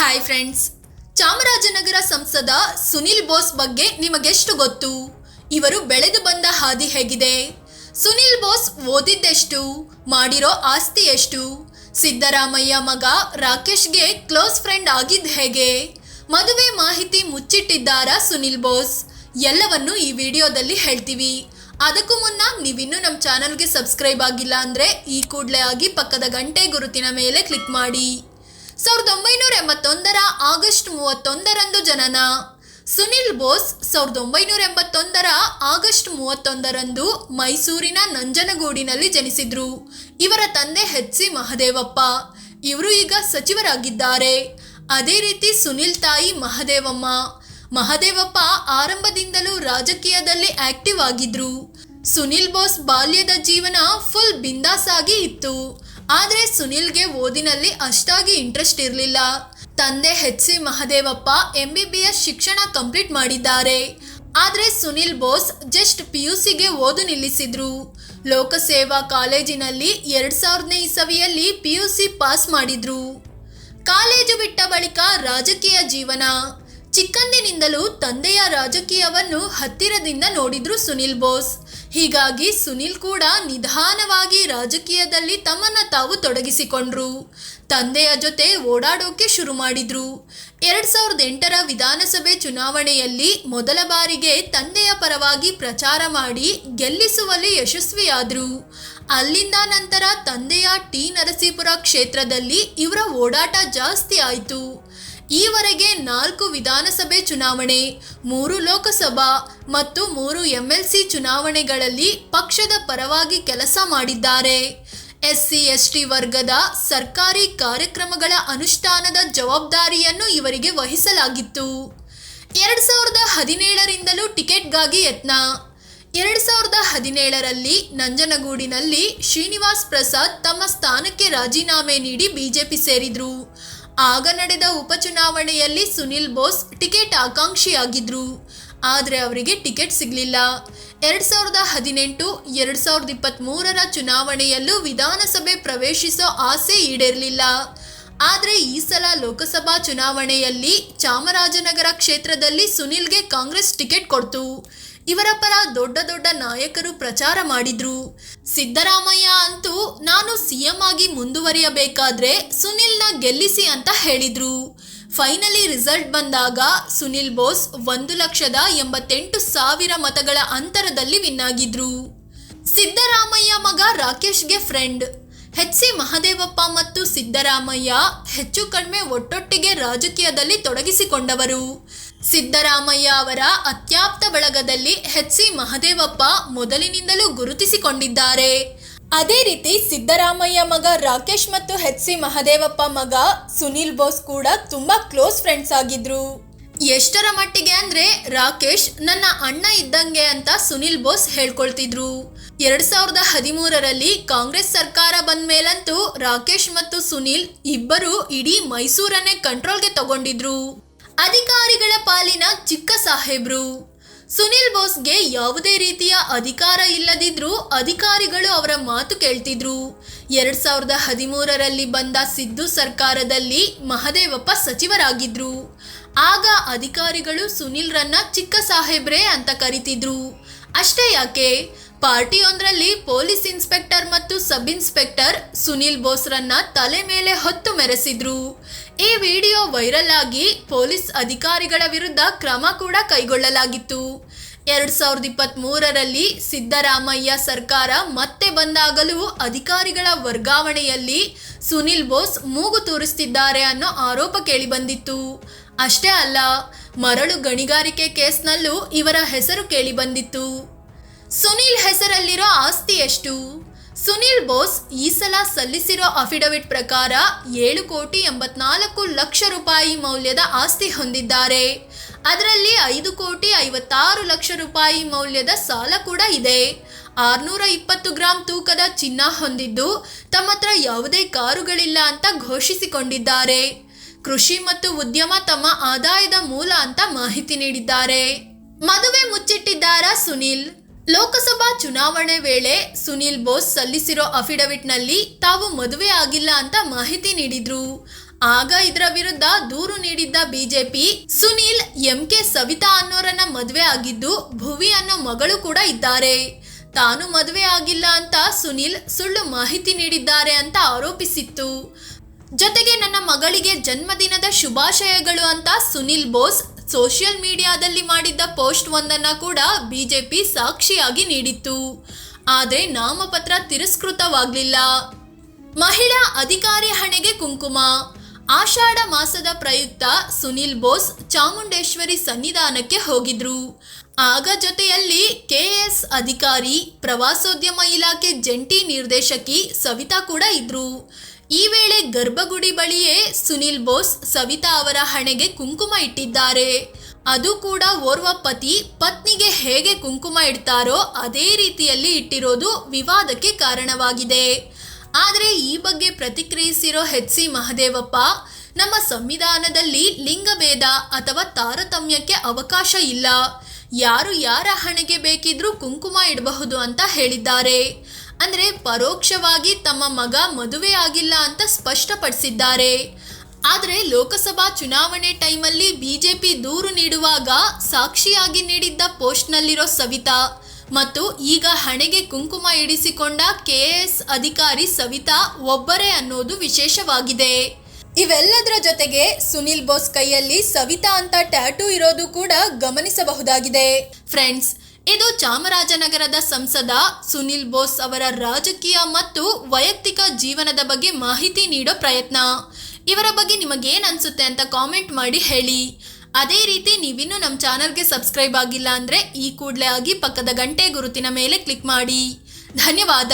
Hi friends, Chamarajanagar ಸಂಸದ ಸುನಿಲ್ ಬೋಸ್ ಬಗ್ಗೆ ನಿಮಗೆಷ್ಟು ಗೊತ್ತು? ಇವರು ಬೆಳೆದು ಬಂದ ಹಾದಿ ಹೇಗಿದೆ? ಸುನಿಲ್ ಬೋಸ್ ಓದಿದ್ದೆಷ್ಟು? ಮಾಡಿರೋ ಆಸ್ತಿ ಎಷ್ಟು? ಸಿದ್ದರಾಮಯ್ಯ ಮಗ ರಾಕೇಶ್ಗೆ ಕ್ಲೋಸ್ ಫ್ರೆಂಡ್ ಆಗಿದ್ದು ಹೇಗೆ? ಮದುವೆ ಮಾಹಿತಿ ಮುಚ್ಚಿಟ್ಟಿದ್ದಾರಾ ಸುನಿಲ್ ಬೋಸ್? ಎಲ್ಲವನ್ನು ಈ ವಿಡಿಯೋದಲ್ಲಿ ಹೇಳ್ತೀವಿ. ಅದಕ್ಕೂ ಮುನ್ನ ನೀವಿನ್ನೂ ನಮ್ಮ ಚಾನಲ್ಗೆ ಸಬ್ಸ್ಕ್ರೈಬ್ ಆಗಿಲ್ಲ ಅಂದರೆ ಈ ಕೂಡಲೇ ಆಗಿ ಪಕ್ಕದ ಗಂಟೆ ಗುರುತಿನ ಮೇಲೆ ಕ್ಲಿಕ್ ಮಾಡಿ. 1981 ಆಗಸ್ಟ್ 31ರಂದು ಜನನ. ಸುನಿಲ್ ಬೋಸ್ 1981 ಆಗಸ್ಟ್ 31ರಂದು ಮೈಸೂರಿನ ನಂಜನಗೂಡಿನಲ್ಲಿ ಜನಿಸಿದ್ರು. ಇವರ ತಂದೆ ಎಚ್.ಸಿ. ಮಹದೇವಪ್ಪ. ಇವರು ಈಗ ಸಚಿವರಾಗಿದ್ದಾರೆ. ಅದೇ ರೀತಿ ಸುನಿಲ್ ತಾಯಿ ಮಹದೇವಮ್ಮ. ಮಹದೇವಪ್ಪ ಆರಂಭದಿಂದಲೂ ರಾಜಕೀಯದಲ್ಲಿ ಆಕ್ಟಿವ್ ಆಗಿದ್ರು. ಸುನಿಲ್ ಬೋಸ್ ಬಾಲ್ಯದ ಜೀವನ ಫುಲ್ ಬಿಂದಾಸ್ ಆಗಿ ಇತ್ತು. ಆದರೆ ಸುನಿಲ್ಗೆ ಓದಿನಲ್ಲಿ ಅಷ್ಟಾಗಿ ಇಂಟ್ರೆಸ್ಟ್ ಇರಲಿಲ್ಲ. ತಂದೆ ಎಚ್.ಸಿ. ಮಹದೇವಪ್ಪ MBBS ಶಿಕ್ಷಣ ಕಂಪ್ಲೀಟ್ ಮಾಡಿದ್ದಾರೆ. ಆದರೆ ಸುನಿಲ್ ಬೋಸ್ ಜಸ್ಟ್ PUCಗೆ ಓದು ನಿಲ್ಲಿಸಿದ್ರು. ಲೋಕಸೇವಾ ಕಾಲೇಜಿನಲ್ಲಿ 2000ನೇ ಇಸವಿಯಲ್ಲಿ PUC ಪಾಸ್ ಮಾಡಿದ್ರು. ಕಾಲೇಜು ಬಿಟ್ಟ ಬಳಿಕ ರಾಜಕೀಯ ಜೀವನ. ಚಿಕ್ಕಂದಿನಿಂದಲೂ ತಂದೆಯ ರಾಜಕೀಯವನ್ನು ಹತ್ತಿರದಿಂದ ನೋಡಿದ್ರು ಸುನಿಲ್ ಬೋಸ್. ಹೀಗಾಗಿ ಸುನಿಲ್ ಕೂಡ ನಿಧಾನವಾಗಿ ರಾಜಕೀಯದಲ್ಲಿ ತಮ್ಮನ್ನು ತಾವು ತೊಡಗಿಸಿಕೊಂಡ್ರು. ತಂದೆಯ ಜೊತೆ ಓಡಾಡೋಕೆ ಶುರು ಮಾಡಿದ್ರು. 2008ರ ವಿಧಾನಸಭೆ ಚುನಾವಣೆಯಲ್ಲಿ ಮೊದಲ ಬಾರಿಗೆ ತಂದೆಯ ಪರವಾಗಿ ಪ್ರಚಾರ ಮಾಡಿ ಗೆಲ್ಲಿಸುವಲ್ಲಿ ಯಶಸ್ವಿಯಾದರು. ಅಲ್ಲಿಂದ ನಂತರ ತಂದೆಯ ಟಿ ನರಸೀಪುರ ಕ್ಷೇತ್ರದಲ್ಲಿ ಇವರ ಓಡಾಟ ಜಾಸ್ತಿ ಆಯಿತು. ಈವರೆಗೆ 4 ವಿಧಾನಸಭೆ ಚುನಾವಣೆ, 3 ಲೋಕಸಭಾ ಮತ್ತು 3 MLC ಚುನಾವಣೆಗಳಲ್ಲಿ ಪಕ್ಷದ ಪರವಾಗಿ ಕೆಲಸ ಮಾಡಿದ್ದಾರೆ. SC/ST ವರ್ಗದ ಸರ್ಕಾರಿ ಕಾರ್ಯಕ್ರಮಗಳ ಅನುಷ್ಠಾನದ ಜವಾಬ್ದಾರಿಯನ್ನು ಇವರಿಗೆ ವಹಿಸಲಾಗಿತ್ತು. 2017ರಿಂದಲೂ ಟಿಕೆಟ್ಗಾಗಿ ಯತ್ನ. 2017ರಲ್ಲಿ ನಂಜನಗೂಡಿನಲ್ಲಿ ಶ್ರೀನಿವಾಸ್ ಪ್ರಸಾದ್ ತಮ್ಮ ಸ್ಥಾನಕ್ಕೆ ರಾಜೀನಾಮೆ ನೀಡಿ ಬಿಜೆಪಿ ಸೇರಿದ್ರು. ಆಗ ನಡೆದ ಉಪಚುನಾವಣೆಯಲ್ಲಿ ಸುನಿಲ್ ಬೋಸ್ ಟಿಕೆಟ್ ಆಕಾಂಕ್ಷಿಯಾಗಿದ್ರು. ಆದರೆ ಅವರಿಗೆ ಟಿಕೆಟ್ ಸಿಗಲಿಲ್ಲ. 2018, 2023ರ ಚುನಾವಣೆಯಲ್ಲೂ ವಿಧಾನಸಭೆ ಪ್ರವೇಶಿಸೋ ಆಸೆ ಈಡೇರಲಿಲ್ಲ. ಆದರೆ ಈ ಸಲ ಲೋಕಸಭಾ ಚುನಾವಣೆಯಲ್ಲಿ ಚಾಮರಾಜನಗರ ಕ್ಷೇತ್ರದಲ್ಲಿ ಸುನಿಲ್ಗೆ ಕಾಂಗ್ರೆಸ್ ಟಿಕೆಟ್ ಕೊಡ್ತು. ಇವರ ಪರ ದೊಡ್ಡ ದೊಡ್ಡ ನಾಯಕರು ಪ್ರಚಾರ ಮಾಡಿದ್ರು. ಸಿದ್ದರಾಮಯ್ಯ ಅಂತೂ ನಾನು CM ಆಗಿ ಮುಂದುವರಿಯಬೇಕಾದ್ರೆ ಸುನಿಲ್ನ ಗೆಲ್ಲಿಸಿ ಅಂತ ಹೇಳಿದ್ರು. ಫೈನಲಿ ರಿಸಲ್ಟ್ ಬಂದಾಗ ಸುನಿಲ್ ಬೋಸ್ 1,88,000 ಮತಗಳ ಅಂತರದಲ್ಲಿ ವಿನ್ ಆಗಿದ್ರು. ಸಿದ್ದರಾಮಯ್ಯ ಮಗ ರಾಕೇಶ್ಗೆ ಫ್ರೆಂಡ್. ಎಚ್.ಸಿ. ಮಹದೇವಪ್ಪ ಮತ್ತು ಸಿದ್ದರಾಮಯ್ಯ ಹೆಚ್ಚು ಕಡಿಮೆ ಒಟ್ಟೊಟ್ಟಿಗೆ ರಾಜಕೀಯದಲ್ಲಿ ತೊಡಗಿಸಿಕೊಂಡವರು. ಸಿದ್ದರಾಮಯ್ಯ ಅವರ ಅತ್ಯಾಪ್ತ ಬಳಗದಲ್ಲಿ ಎಚ್.ಸಿ. ಮಹದೇವಪ್ಪ ಮೊದಲಿನಿಂದಲೂ ಗುರುತಿಸಿಕೊಂಡಿದ್ದಾರೆ. ಅದೇ ರೀತಿ ಸಿದ್ದರಾಮಯ್ಯ ಮಗ ರಾಕೇಶ್ ಮತ್ತು ಎಚ್.ಸಿ. ಮಹದೇವಪ್ಪ ಮಗ ಸುನಿಲ್ ಬೋಸ್ ಕೂಡ ತುಂಬಾ ಕ್ಲೋಸ್ ಫ್ರೆಂಡ್ಸ್ ಆಗಿದ್ರು. ಎಷ್ಟರ ಮಟ್ಟಿಗೆ ಅಂದ್ರೆ ರಾಕೇಶ್ ನನ್ನ ಅಣ್ಣ ಇದ್ದಂಗೆ ಅಂತ ಸುನಿಲ್ ಬೋಸ್ ಹೇಳ್ಕೊಳ್ತಿದ್ರು. 2013ರಲ್ಲಿ ಕಾಂಗ್ರೆಸ್ ಸರ್ಕಾರ ಬಂದ ಮೇಲಂತೂ ರಾಕೇಶ್ ಮತ್ತು ಸುನಿಲ್ ಇಬ್ಬರು ಇಡೀ ಮೈಸೂರನ್ನೇ ಕಂಟ್ರೋಲ್ಗೆ ತಗೊಂಡಿದ್ರು. ಅಧಿಕಾರಿಗಳ ಪಾಲಿನ ಚಿಕ್ಕ ಸಾಹೇಬ್ರು. ಸುನಿಲ್ ಬೋಸ್ಗೆ ಯಾವುದೇ ರೀತಿಯ ಅಧಿಕಾರ ಇಲ್ಲದಿದ್ರೂ ಅಧಿಕಾರಿಗಳು ಅವರ ಮಾತು ಕೇಳ್ತಿದ್ರು. 2013ರಲ್ಲಿ ಬಂದ ಸಿದ್ದು ಸರ್ಕಾರದಲ್ಲಿ ಮಹದೇವಪ್ಪ ಸಚಿವರಾಗಿದ್ರು. ಆಗ ಅಧಿಕಾರಿಗಳು ಸುನಿಲ್ರನ್ನ ಚಿಕ್ಕ ಸಾಹೇಬ್ರೇ ಅಂತ ಕರಿತಿದ್ರು. ಅಷ್ಟೇ ಯಾಕೆ, ಪಾರ್ಟಿಯೊಂದರಲ್ಲಿ ಪೊಲೀಸ್ ಇನ್ಸ್ಪೆಕ್ಟರ್ ಮತ್ತು ಸಬ್ ಇನ್ಸ್ಪೆಕ್ಟರ್ ಸುನಿಲ್ ಬೋಸ್ರನ್ನ ತಲೆ ಮೇಲೆ ಹೊತ್ತು ಮೆರೆಸಿದ್ರು. ಈ ವಿಡಿಯೋ ವೈರಲ್ ಆಗಿ ಪೊಲೀಸ್ ಅಧಿಕಾರಿಗಳ ವಿರುದ್ಧ ಕ್ರಮ ಕೂಡ ಕೈಗೊಳ್ಳಲಾಗಿತ್ತು. 2023ರಲ್ಲಿ ಸಿದ್ದರಾಮಯ್ಯ ಸರ್ಕಾರ ಮತ್ತೆ ಬಂದಾಗಲೂ ಅಧಿಕಾರಿಗಳ ವರ್ಗಾವಣೆಯಲ್ಲಿ ಸುನಿಲ್ ಬೋಸ್ ಮೂಗು ತೂರಿಸ್ತಿದ್ದಾರೆ ಅನ್ನೋ ಆರೋಪ ಕೇಳಿಬಂದಿತ್ತು. ಅಷ್ಟೇ ಅಲ್ಲ, ಮರಳು ಗಣಿಗಾರಿಕೆ ಕೇಸ್ನಲ್ಲೂ ಇವರ ಹೆಸರು ಕೇಳಿಬಂದಿತ್ತು. ಸುನಿಲ್ ಹೆಸರಲ್ಲಿರೋ ಆಸ್ತಿ ಎಷ್ಟು? ಸುನಿಲ್ ಬೋಸ್ ಈ ಸಲ ಸಲ್ಲಿಸಿರೋ ಅಫಿಡವಿಟ್ ಪ್ರಕಾರ 7,84,00,000 ರೂಪಾಯಿ ಮೌಲ್ಯದ ಆಸ್ತಿ ಹೊಂದಿದ್ದಾರೆ. ಅದರಲ್ಲಿ 5,56,00,000 ರೂಪಾಯಿ ಮೌಲ್ಯದ ಸಾಲ ಕೂಡ ಇದೆ. 620 ಗ್ರಾಂ ತೂಕದ ಚಿನ್ನ ಹೊಂದಿದ್ದು ತಮ್ಮ ಹತ್ರ ಯಾವುದೇ ಕಾರುಗಳಿಲ್ಲ ಅಂತ ಘೋಷಿಸಿಕೊಂಡಿದ್ದಾರೆ. ಕೃಷಿ ಮತ್ತು ಉದ್ಯಮ ತಮ್ಮ ಆದಾಯದ ಮೂಲ ಅಂತ ಮಾಹಿತಿ ನೀಡಿದ್ದಾರೆ. ಮದುವೆ ಮುಚ್ಚಿಟ್ಟಿದ್ದಾರಾ ಸುನಿಲ್? ಲೋಕಸಭಾ ಚುನಾವಣೆ ವೇಳೆ ಸುನಿಲ್ ಬೋಸ್ ಸಲ್ಲಿಸಿರೋ ಅಫಿಡವಿಟ್ನಲ್ಲಿ ತಾವು ಮದುವೆ ಆಗಿಲ್ಲ ಅಂತ ಮಾಹಿತಿ ನೀಡಿದ್ರು. ಆಗ ಇದರ ವಿರುದ್ಧ ದೂರು ನೀಡಿದ್ದ ಬಿಜೆಪಿ ಸುನಿಲ್ ಎಂಕೆ ಸವಿತಾ ಅನ್ನೋರನ್ನ ಮದುವೆ ಆಗಿದ್ದು ಭುವಿ ಅನ್ನೋ ಮಗಳು ಕೂಡ ಇದ್ದಾರೆ. ತಾನು ಮದುವೆ ಆಗಿಲ್ಲ ಅಂತ ಸುನಿಲ್ ಸುಳ್ಳು ಮಾಹಿತಿ ನೀಡಿದ್ದಾರೆ ಅಂತ ಆರೋಪಿಸಿತ್ತು. ಜೊತೆಗೆ ನನ್ನ ಮಗಳಿಗೆ ಜನ್ಮದಿನದ ಶುಭಾಶಯಗಳು ಅಂತ ಸುನಿಲ್ ಬೋಸ್ ಸೋಷಿಯಲ್ ಮೀಡಿಯಾದಲ್ಲಿ ಮಾಡಿದ್ದ ಪೋಸ್ಟ್ ಒಂದನ್ನ ಕೂಡ ಬಿಜೆಪಿ ಸಾಕ್ಷಿಯಾಗಿ ನೀಡಿತ್ತು. ಆದರೆ ನಾಮಪತ್ರ ತಿರಸ್ಕೃತವಾಗಲಿಲ್ಲ. ಮಹಿಳಾ ಅಧಿಕಾರಿ ಹಣೆಗೆ ಕುಂಕುಮ. ಆಷಾಢ ಮಾಸದ ಪ್ರಯುಕ್ತ ಸುನಿಲ್ ಬೋಸ್ ಚಾಮುಂಡೇಶ್ವರಿ ಸನ್ನಿಧಾನಕ್ಕೆ ಹೋಗಿದ್ರು. ಆಗ ಜೊತೆಯಲ್ಲಿ ಕೆಎಸ್ ಅಧಿಕಾರಿ, ಪ್ರವಾಸೋದ್ಯಮ ಇಲಾಖೆ ಜಂಟಿ ನಿರ್ದೇಶಕಿ ಸವಿತಾ ಕೂಡ ಇದ್ರು. ಈ ವೇಳೆ ಗರ್ಭಗುಡಿ ಬಳಿಯೇ ಸುನಿಲ್ ಬೋಸ್ ಸವಿತಾ ಅವರ ಹಣೆಗೆ ಕುಂಕುಮ ಇಟ್ಟಿದ್ದಾರೆ. ಅದು ಕೂಡ ಓರ್ವ ಪತಿ ಪತ್ನಿಗೆ ಹೇಗೆ ಕುಂಕುಮ ಇಡ್ತಾರೋ ಅದೇ ರೀತಿಯಲ್ಲಿ ಇಟ್ಟಿರೋದು ವಿವಾದಕ್ಕೆ ಕಾರಣವಾಗಿದೆ. ಆದರೆ ಈ ಬಗ್ಗೆ ಪ್ರತಿಕ್ರಿಯಿಸಿರೋ ಎಚ್.ಸಿ. ಮಹದೇವಪ್ಪ, ನಮ್ಮ ಸಂವಿಧಾನದಲ್ಲಿ ಲಿಂಗಭೇದ ಅಥವಾ ತಾರತಮ್ಯಕ್ಕೆ ಅವಕಾಶ ಇಲ್ಲ, ಯಾರು ಯಾರ ಹಣೆಗೆ ಬೇಕಿದ್ರೂ ಕುಂಕುಮ ಇಡಬಹುದು ಅಂತ ಹೇಳಿದ್ದಾರೆ. ಅಂದರೆ ಪರೋಕ್ಷವಾಗಿ ತಮ್ಮ ಮಗ ಮದುವೆ ಆಗಿಲ್ಲ ಅಂತ ಸ್ಪಷ್ಟಪಡಿಸಿದ್ದಾರೆ. ಆದರೆ ಲೋಕಸಭಾ ಚುನಾವಣೆ ಟೈಮಲ್ಲಿ ಬಿಜೆಪಿ ದೂರು ನೀಡುವಾಗ ಸಾಕ್ಷಿಯಾಗಿ ನೀಡಿದ್ದ ಪೋಸ್ಟ್ನಲ್ಲಿರೋ ಸವಿತಾ ಮತ್ತು ಈಗ ಹಣೆಗೆ ಕುಂಕುಮ ಇಡಿಸಿಕೊಂಡ ಕೆಎಸ್ ಅಧಿಕಾರಿ ಸವಿತಾ ಒಬ್ಬರೇ ಅನ್ನೋದು ವಿಶೇಷವಾಗಿದೆ. ಇವೆಲ್ಲದರ ಜೊತೆಗೆ ಸುನಿಲ್ ಬೋಸ್ ಕೈಯಲ್ಲಿ ಸವಿತಾ ಅಂತ ಟ್ಯಾಟೂ ಇರೋದು ಕೂಡ ಗಮನಿಸಬಹುದಾಗಿದೆ. ಫ್ರೆಂಡ್ಸ್, ಇದು ಚಾಮರಾಜನಗರದ ಸಂಸದ ಸುನಿಲ್ ಬೋಸ್ ಅವರ ರಾಜಕೀಯ ಮತ್ತು ವೈಯಕ್ತಿಕ ಜೀವನದ ಬಗ್ಗೆ ಮಾಹಿತಿ ನೀಡೋ ಪ್ರಯತ್ನ. ಇವರ ಬಗ್ಗೆ ನಿಮಗೇನು ಅನಿಸುತ್ತೆ ಅಂತ ಕಾಮೆಂಟ್ ಮಾಡಿ ಹೇಳಿ. ಅದೇ ರೀತಿ ನೀವಿನ್ನೂ ನಮ್ಮ ಚಾನಲ್ಗೆ ಸಬ್ಸ್ಕ್ರೈಬ್ ಆಗಿಲ್ಲ ಅಂದರೆ ಈ ಕೂಡಲೇ ಆಗಿ ಪಕ್ಕದ ಗಂಟೆ ಗುರುತಿನ ಮೇಲೆ ಕ್ಲಿಕ್ ಮಾಡಿ. ಧನ್ಯವಾದ.